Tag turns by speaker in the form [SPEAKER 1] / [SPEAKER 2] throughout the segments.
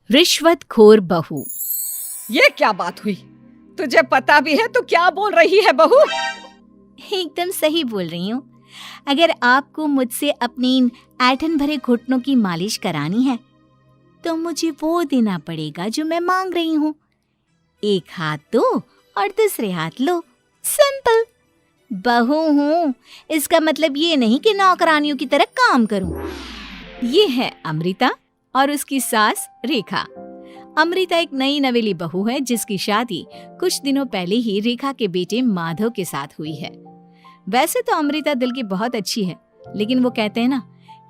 [SPEAKER 1] रिश्वतखोर बहू।
[SPEAKER 2] ये क्या बात हुई? तुझे पता भी है तो क्या बोल रही है बहू?
[SPEAKER 1] एकदम सही बोल रही हूँ। अगर आपको मुझसे अपनी इन ऐंठन भरे घुटनों की मालिश करानी है तो मुझे वो देना पड़ेगा जो मैं मांग रही हूँ। एक हाथ दो और दूसरे हाथ लो, सिंपल। बहू हूँ, इसका मतलब ये नहीं कि नौकरानियों की तरह काम करूँ। ये है अमृता और उसकी सास रेखा। अमृता एक नई नवेली बहू है जिसकी शादी कुछ दिनों पहले ही रेखा के बेटे माधव के साथ हुई है। वैसे तो अमृता दिल की बहुत अच्छी है, लेकिन वो कहते हैं ना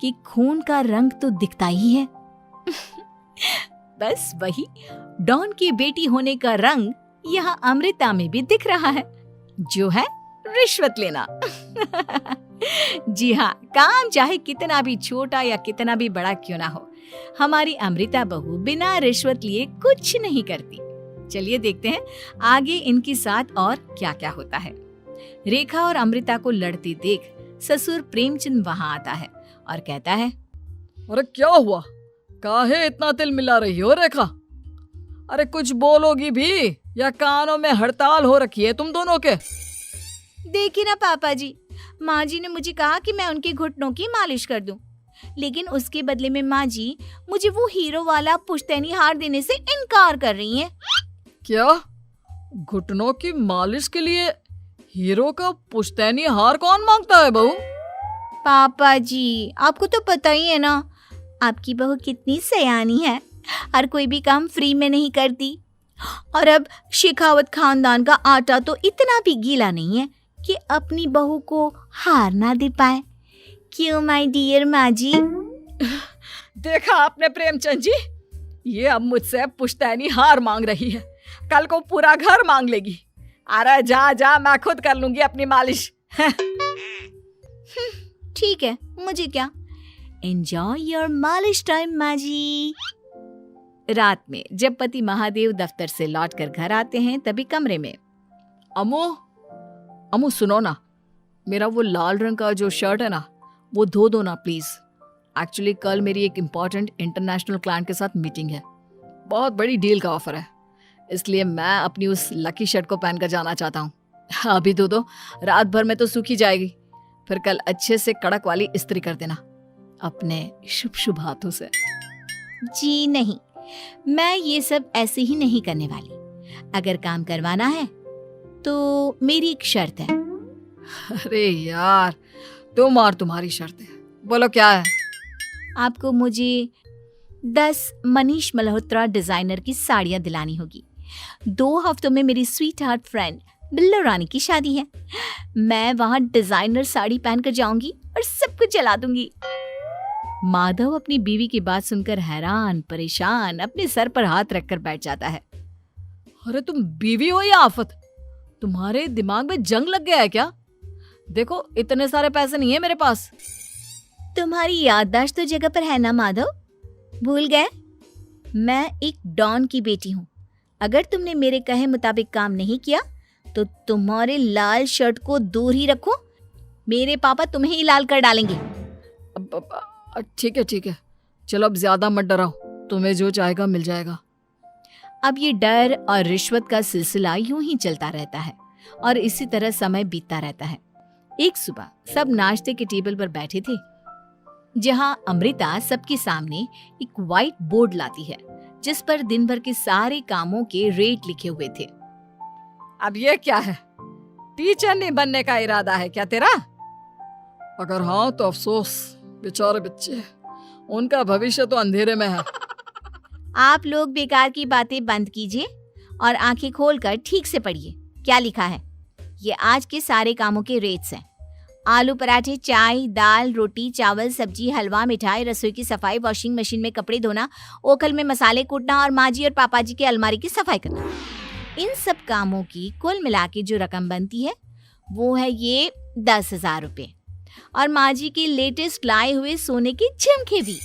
[SPEAKER 1] कि खून का रंग तो दिखता ही है। बस वही डॉन की बेटी होने का रंग यहाँ अमृता में भी दिख रहा है, जो है रिश्वत लेना। जी हाँ, काम चाहे कितना भी छोटा या कितना भी बड़ा क्यों ना हो, हमारी अमृता बहू बिना रिश्वत लिए कुछ नहीं करती। चलिए देखते हैं आगे इनके साथ और क्या क्या होता है। रेखा और अमृता को लड़ते देख ससुर प्रेमचंद वहां आता है और कहता है,
[SPEAKER 2] अरे क्या हुआ? काहे इतना तिल मिला रही हो रेखा? अरे कुछ बोलोगी भी या कानों में हड़ताल हो रखी है तुम दोनों के?
[SPEAKER 1] देखिए ना पापा जी, माँ जी ने मुझे कहा कि मैं उनके घुटनों की मालिश कर दूं, लेकिन उसके बदले में माँ जी मुझे वो हीरो वाला पुश्तैनी हार देने से इनकार कर रही हैं।
[SPEAKER 2] क्या? घुटनों की मालिश के लिए हीरो का पुश्तैनी हार कौन मांगता है बहू?
[SPEAKER 1] पापा जी, आपको तो पता ही है ना, आपकी बहू कितनी सयानी है, हर कोई भी काम फ्री में नहीं करती। और अब शेखावत खानदान का आटा तो इतना भी गीला नहीं है कि अपनी बहू को हार ना दे पाए। क्यों माय डियर माँ जी?
[SPEAKER 2] देखा आपने प्रेमचंद जी, ये अब मुझसे पुश्तैनी हार मांग रही है, कल को पूरा घर मांग लेगी। अरे जा जा, मैं खुद कर लूंगी अपनी मालिश।
[SPEAKER 1] ठीक है, मुझे क्या। एंजॉय योर मालिश टाइम माँ जी। रात में जब पति महादेव दफ्तर से लौटकर घर आते हैं तभी कमरे में,
[SPEAKER 2] अमू सुनो ना, मेरा वो लाल रंग का जो शर्ट है ना वो धो दो ना प्लीज। एक्चुअली कल मेरी एक इम्पॉर्टेंट इंटरनेशनल क्लाइंट के साथ मीटिंग है, बहुत बड़ी डील का ऑफर है, इसलिए मैं अपनी उस लकी शर्ट को पहनकर जाना चाहता हूँ। अभी धो दो, रात भर में तो सूखी जाएगी, फिर कल अच्छे से कड़क वाली इस्त्री कर देना अपने शुभ शुभ हाथों से।
[SPEAKER 1] जी नहीं, मैं ये सब ऐसे ही नहीं करने वाली। अगर काम करवाना है तो मेरी एक शर्त है।
[SPEAKER 2] अरे यार, तुम और तुम्हारी शर्तें, बोलो क्या है?
[SPEAKER 1] आपको मुझे 10 मनीष मल्होत्रा डिजाइनर की साड़ियां दिलानी होगी। 2 हफ्तों में मेरी स्वीट हार्ट फ्रेंड बिल्लो रानी की शादी है। मैं वहां डिजाइनर साड़ी पहनकर जाऊंगी और सब कुछ जला दूंगी। माधव अपनी बीवी की बात सुनकर हैरान परेशान अपने सर पर हाथ रखकर बैठ जाता है।
[SPEAKER 2] अरे तुम बीवी हो या आफत? तुम्हारे दिमाग में जंग लग गया है क्या? देखो इतने सारे पैसे नहीं है मेरे पास।
[SPEAKER 1] तुम्हारी याददाश्त तो जगह पर है ना माधव, भूल गए? मैं एक डॉन की बेटी हूँ। अगर तुमने मेरे कहे मुताबिक काम नहीं किया तो तुम्हारे लाल शर्ट को दूर ही रखो, मेरे पापा तुम्हें ही लाल कर डालेंगे।
[SPEAKER 2] ठीक है, चलो अब ज्यादा मत डराओ, तुम्हें जो चाहेगा मिल जाएगा।
[SPEAKER 1] अब ये डर और रिश्वत का सिलसिला यूं ही चलता रहता है और इसी तरह समय बीतता रहता है। एक सुबह सब नाश्ते के टेबल पर बैठे थे, जहां अमृता सबके सामने एक व्हाइट बोर्ड लाती है जिस पर दिन भर के सारे कामों के रेट लिखे हुए थे।
[SPEAKER 2] अब ये क्या है? टीचर नहीं बनने का इरादा है क्या तेरा? अगर हाँ तो अफसोस, बेचारे बच्चे, उनका भविष्य तो अंधेरे में है।
[SPEAKER 1] आप लोग बेकार की बातें बंद कीजिए और आंखें खोलकर ठीक से पढ़िए क्या लिखा है। ये आज के सारे कामों के रेट्स हैं। आलू पराठे, चाय, दाल, रोटी, चावल, सब्जी, हलवा, मिठाई, रसोई की सफाई, वॉशिंग मशीन में कपड़े धोना, ओखल में मसाले कूटना और माँ जी और पापा जी के अलमारी की सफाई करना। इन सब कामों की कुल मिला के जो रकम बनती है वो है ये 10,000 रुपए और माँ जी के लेटेस्ट लाए हुए सोने के झुमके भी।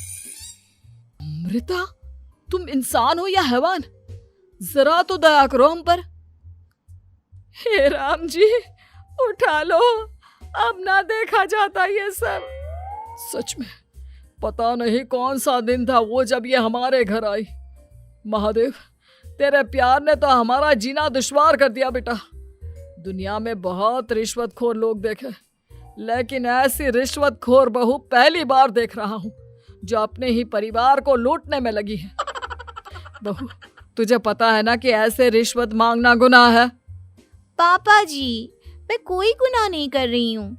[SPEAKER 2] अमृता, तुम इंसान हो या हैवान? जरा तो दया करो हम पर। हे राम जी, उठा लो, अब ना देखा जाता ये सब। सच में पता नहीं कौन सा दिन था वो जब ये हमारे घर आई। महादेव, तेरे प्यार ने तो हमारा जीना दुश्वार कर दिया बेटा। दुनिया में बहुत रिश्वतखोर लोग देखे, लेकिन ऐसी रिश्वतखोर बहू पहली बार देख रहा हूँ जो अपने ही परिवार को लूटने में लगी है। बहू, तुझे पता है ना कि ऐसे रिश्वत मांगना गुनाह है।
[SPEAKER 1] पापा जी, मैं कोई गुनाह नहीं कर रही हूँ।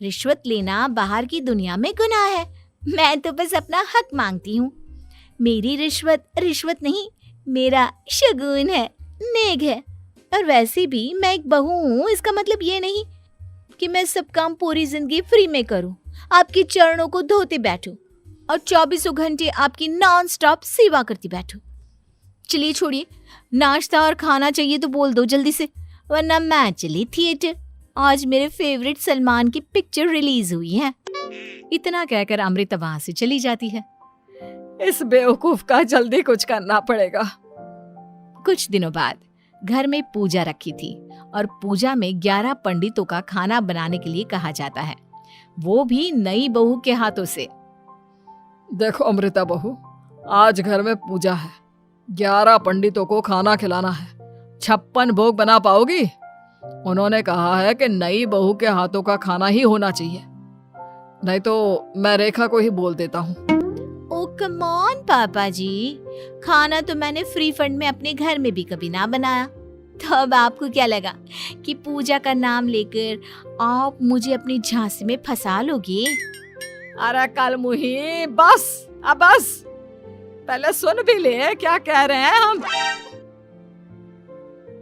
[SPEAKER 1] रिश्वत लेना बाहर की दुनिया में गुनाह है। मैं तो बस अपना हक मांगती हूँ। मेरी रिश्वत रिश्वत नहीं, मेरा शगुन है, नेग है। और वैसे भी मैं एक बहू हूँ, इसका मतलब ये नहीं कि मैं सब काम पूरी जिंदगी फ्री में करूँ, आपके चरणों को धोते बैठूं और 24 घंटे आपकी नॉन स्टॉप सेवा करती बैठूं। चलिए छोड़िए, नाश्ता और खाना चाहिए तो बोल दो जल्दी से, वरना मैं चली थिएटर। आज मेरे फेवरेट सलमान की पिक्चर रिलीज हुई है। इतना कहकर अमृता वहां से चली जाती है।
[SPEAKER 2] इस बेवकूफ का जल्दी कुछ करना पड़ेगा।
[SPEAKER 1] कुछ दिनों बाद घर में पूजा रखी थी और पूजा में 11 पंडितों का खाना बनाने के लिए कहा जाता है, वो भी नई बहू के हाथों से।
[SPEAKER 2] देखो अमृता बहू, आज घर में पूजा है, 11 पंडितों को खाना खिलाना है। 56 भोग बना पाओगी? उन्होंने कहा है कि नई बहू के हाथों का खाना ही होना चाहिए, नहीं तो मैं रेखा को ही बोल देता हूँ।
[SPEAKER 1] ओ कम ऑन पापा जी, खाना तो मैंने फ्री फंड में अपने घर में भी कभी ना बनाया, तो अब आपको क्या लगा कि पूजा का नाम लेकर आप मुझे अपनी झांसी में फंसा लोगे?
[SPEAKER 2] अरे कल मुही, बस अब बस, पहले सुन भी ले क्या कह रहे हैं हम।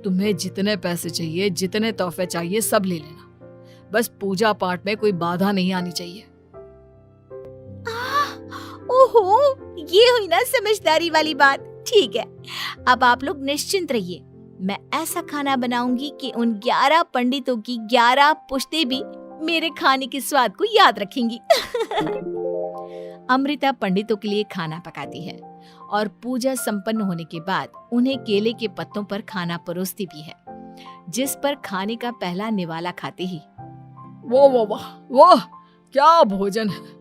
[SPEAKER 2] तुम्हें जितने पैसे चाहिए, जितने तोहफे चाहिए, सब ले लेना, बस पूजा पाठ में कोई बाधा नहीं आनी चाहिए।
[SPEAKER 1] ओहो, ये हुई ना समझदारी वाली बात। ठीक है, अब आप लोग निश्चिंत रहिए, मैं ऐसा खाना बनाऊंगी कि उन 11 पंडितों की 11 पुश्तें भी मेरे खाने के स्वाद को याद रखेंगी। अमृता पंडितों के लिए खाना पकाती है और पूजा संपन्न होने के बाद उन्हें केले के पत्तों पर खाना परोसती भी है, जिस पर खाने का पहला निवाला खाते ही वो क्या भोजन है।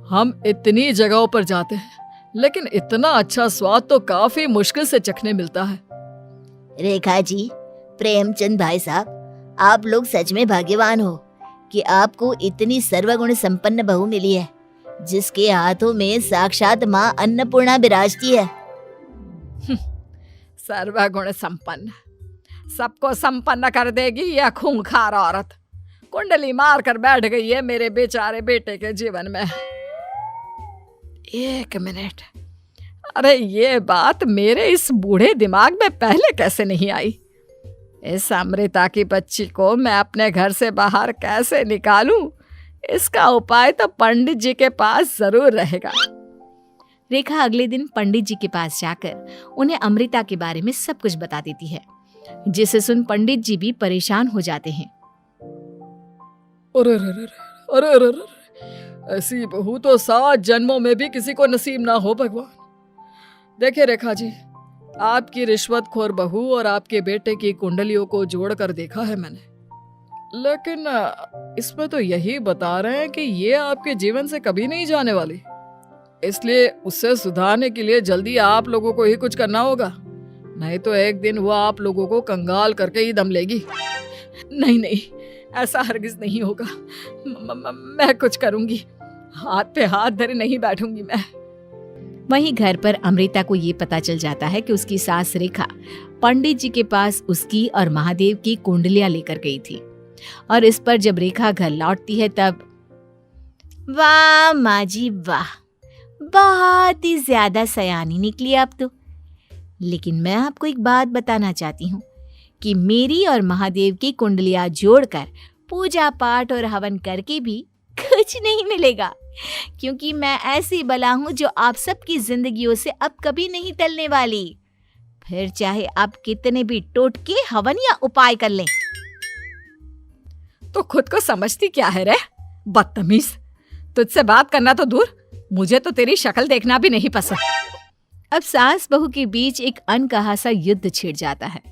[SPEAKER 1] हम इतनी जगहों पर जाते हैं, लेकिन इतना अच्छा स्वाद तो काफी मुश्किल से चखने मिलता है।
[SPEAKER 3] रेखा जी, प्रेमचंद भाई साहब, आप लोग सच में भाग्यवान हो कि आपको इतनी सर्वगुण संपन्न बहू मिली है, जिसके हाथों में साक्षात माँ अन्नपूर्णा विराजती है।
[SPEAKER 2] सर्वगुण संपन्न, सबको संपन्न कर देगी यह खूंखार औरत। कुंडली मार कर बैठ गई है मेरे बेचारे बेटे के जीवन में। एक मिनट, अरे ये बात मेरे इस बूढ़े दिमाग में पहले कैसे नहीं आई? इस अमृता की बच्ची को मैं अपने घर से बाहर कैसे निकालूं? इसका उपाय तो पंडित जी के पास जरूर रहेगा।
[SPEAKER 1] रेखा अगले दिन पंडित जी के पास जाकर उन्हें अमृता के बारे में सब कुछ बता देती है, जिसे सुन पंडित जी भी परेशान हो जाते हैं।
[SPEAKER 2] अरे, ऐसी बहू तो 7 जन्मों में भी किसी को नसीब ना हो भगवान। देखिए रेखा जी, आपकी रिश्वतखोर बहू और आपके बेटे की कुंडलियों को जोड़कर देखा है मैंने, लेकिन इसमें तो यही बता रहे हैं कि ये आपके जीवन से कभी नहीं जाने वाली। इसलिए उससे सुधारने के लिए जल्दी आप लोगों को ही कुछ करना होगा, नहीं तो एक दिन वो आप लोगों को कंगाल करके ही दम लेगी। नहीं, ऐसा हरगिज नहीं होगा। मैं कुछ करूंगी, हाथ पे हाथ धरे नहीं बैठूंगी मैं।
[SPEAKER 1] वहीं घर पर अमृता को ये पता चल जाता है कि उसकी सास रेखा पंडित जी के पास उसकी और महादेव की कुंडलियां लेकर गई थी, और इस पर जब रेखा घर लौटती है तब वाह माँ जी वाह, बहुत ही ज्यादा सयानी निकली आप तो। लेकिन मैं आपको एक बात बताना चाहती हूँ कि मेरी और महादेव की कुंडलियां जोड़कर पूजा पाठ और हवन करके भी कुछ नहीं मिलेगा, क्योंकि मैं ऐसी बला हूं जो आप सबकी जिंदगियों से अब कभी नहीं टलने वाली, फिर चाहे आप कितने भी टोटके हवन या उपाय कर लें।
[SPEAKER 2] तो खुद को समझती क्या है रे बदतमीज, तुझसे बात करना तो दूर, मुझे तो तेरी शक्ल देखना भी नहीं पसंद।
[SPEAKER 1] अब सास बहू के बीच एक अनकहा सा युद्ध छिड़ जाता है।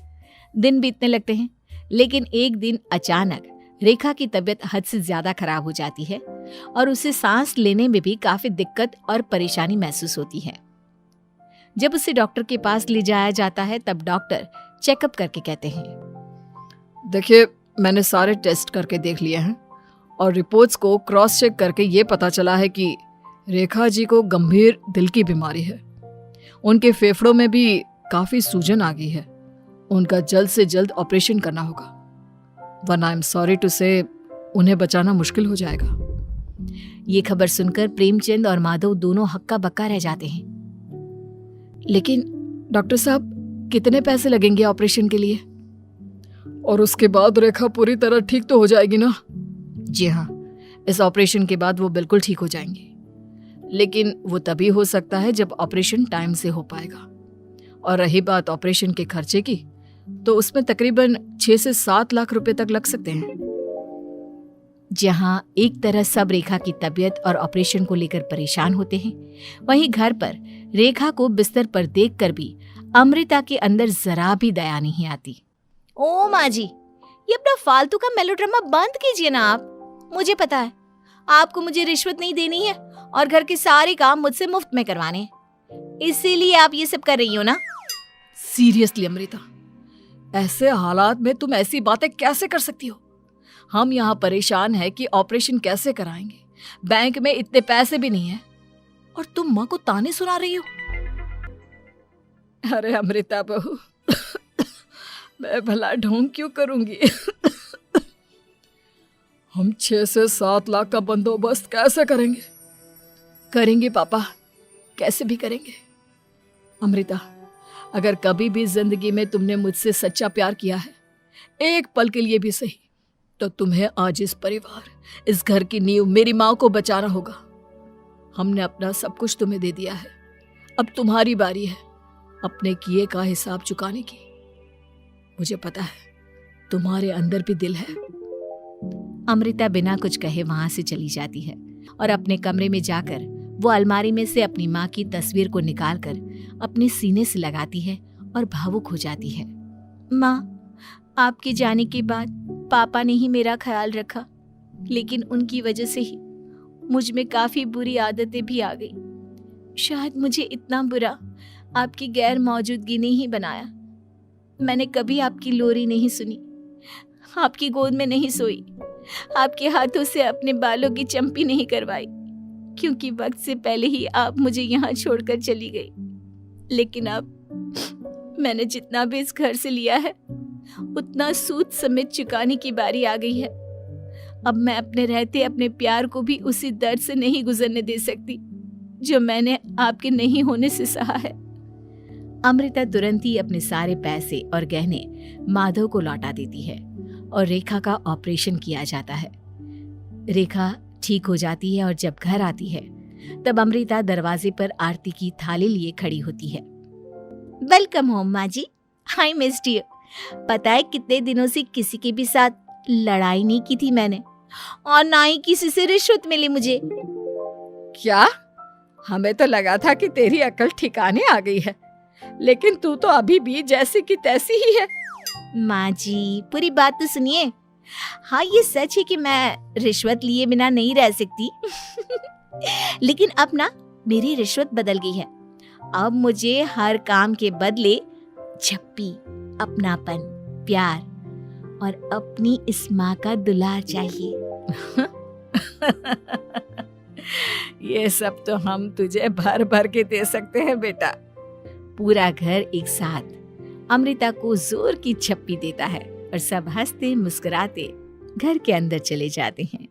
[SPEAKER 1] दिन बीतने लगते हैं, लेकिन एक दिन अचानक रेखा की तबीयत हद से ज्यादा खराब हो जाती है और उसे सांस लेने में भी काफी दिक्कत और परेशानी महसूस होती है। जब उसे डॉक्टर के पास ले जाया जाता है तब डॉक्टर चेकअप करके कहते हैं,
[SPEAKER 2] देखिए, मैंने सारे टेस्ट करके देख लिए हैं और रिपोर्ट्स को क्रॉस चेक करके ये पता चला है कि रेखा जी को गंभीर दिल की बीमारी है। उनके फेफड़ों में भी काफी सूजन आ गई है। उनका जल्द से जल्द ऑपरेशन करना होगा, वरना आई एम सॉरी टू से उन्हें बचाना मुश्किल हो जाएगा।
[SPEAKER 1] ये खबर सुनकर प्रेमचंद और माधव दोनों हक्का बक्का रह जाते हैं।
[SPEAKER 2] लेकिन डॉक्टर साहब, कितने पैसे लगेंगे ऑपरेशन के लिए? और उसके बाद रेखा पूरी तरह ठीक तो हो जाएगी ना?
[SPEAKER 1] जी हाँ, इस ऑपरेशन के बाद वो बिल्कुल ठीक हो जाएंगे,
[SPEAKER 2] लेकिन वो तभी हो सकता है जब ऑपरेशन टाइम से हो पाएगा। और रही बात ऑपरेशन के खर्चे की, तो उसमें तकरीबन 6 से 7 लाख रुपए तक लग सकते हैं।
[SPEAKER 1] जहां एक तरह सब रेखा की तबीयत और ऑपरेशन को लेकर परेशान होते हैं, वहीं घर पर रेखा को बिस्तर पर देखकर भी अमृता के अंदर जरा भी दया नहीं आती। ओ माँ जी, ये अपना फालतू का मेलोड्रामा बंद कीजिए ना आप। मुझे पता है आपको मुझे रिश्वत नहीं देनी है और घर के सारे काम मुझसे मुफ्त में करवाने हैं, इसीलिए आप ये सब कर रही हो ना।
[SPEAKER 2] सीरियसली अमृता, ऐसे हालात में तुम ऐसी बातें कैसे कर सकती हो? हम यहाँ परेशान हैं कि ऑपरेशन कैसे कराएंगे, बैंक में इतने पैसे भी नहीं है, और तुम माँ को ताने सुना रही हो। अरे अमृता बहू, मैं भला ढोंग क्यों करूंगी? हम 6 से 7 लाख का बंदोबस्त कैसे करेंगे? करेंगे पापा, कैसे भी करेंगे। अमृता, अगर कभी भी जिंदगी में तुमने मुझसे सच्चा प्यार किया है, एक पल के लिए भी सही, तो तुम्हें आज इस परिवार, इस घर की नींव, मेरी माँ को बचाना होगा। हमने अपना सब कुछ तुम्हें दे दिया है, अब तुम्हारी बारी है अपने किए का हिसाब चुकाने की। मुझे पता है तुम्हारे अंदर भी दिल है।
[SPEAKER 1] अमृता बिना कुछ कहे वहां से चली जाती है और अपने कमरे में जाकर वो अलमारी में से अपनी माँ की तस्वीर को निकालकर अपने सीने से लगाती है और भावुक हो जाती है। माँ, आपके जाने के बाद पापा ने ही मेरा ख्याल रखा, लेकिन उनकी वजह से ही मुझ में काफी बुरी आदतें भी आ गई। शायद मुझे इतना बुरा आपकी गैर मौजूदगी ने ही बनाया। मैंने कभी आपकी लोरी नहीं सुनी, आपकी गोद में नहीं सोई, आपके हाथों से अपने बालों की चंपी नहीं करवाई, क्योंकि वक्त से पहले ही आप मुझे यहाँ छोड़कर चली गई। लेकिन अब मैंने जितना भी इस घर से लिया है, उतना सूद समेत चुकाने की बारी आ गई है। अब मैं अपने रहते अपने प्यार को भी उसी दर्द से नहीं गुजरने दे सकती जो मैंने आपके नहीं होने से सहा है। अमृता तुरंत ही अपने सारे पैसे और गहने माधव को लौटा देती है और रेखा का ऑपरेशन किया जाता है। रेखा ठीक हो जाती है और जब घर आती है तब अमृता दरवाजे पर आरती की थाली लिए खड़ी होती है। वेलकम होम माँ जी, आई मिस्ड यू। पता है कितने दिनों से किसी के भी साथ लड़ाई नहीं की थी मैंने, और ना ही किसी से रिश्वत मिली मुझे।
[SPEAKER 2] क्या? हमें तो लगा था कि तेरी अकल ठिकाने आ गई है, लेकिन तू तो अभी भी जैसी की तैसी ही है।
[SPEAKER 1] माँ जी, पूरी बात तो सुनिए। हाँ, ये सच है कि मैं रिश्वत लिए बिना नहीं रह सकती लेकिन अब ना मेरी रिश्वत बदल गई है। अब मुझे हर काम के बदले झप्पी, अपनापन, प्यार और अपनी इस माँ का दुलार चाहिए
[SPEAKER 2] ये सब तो हम तुझे भर भर के दे सकते हैं बेटा।
[SPEAKER 1] पूरा घर एक साथ अमृता को जोर की झप्पी देता है और सब हंसते मुस्कुराते घर के अंदर चले जाते हैं।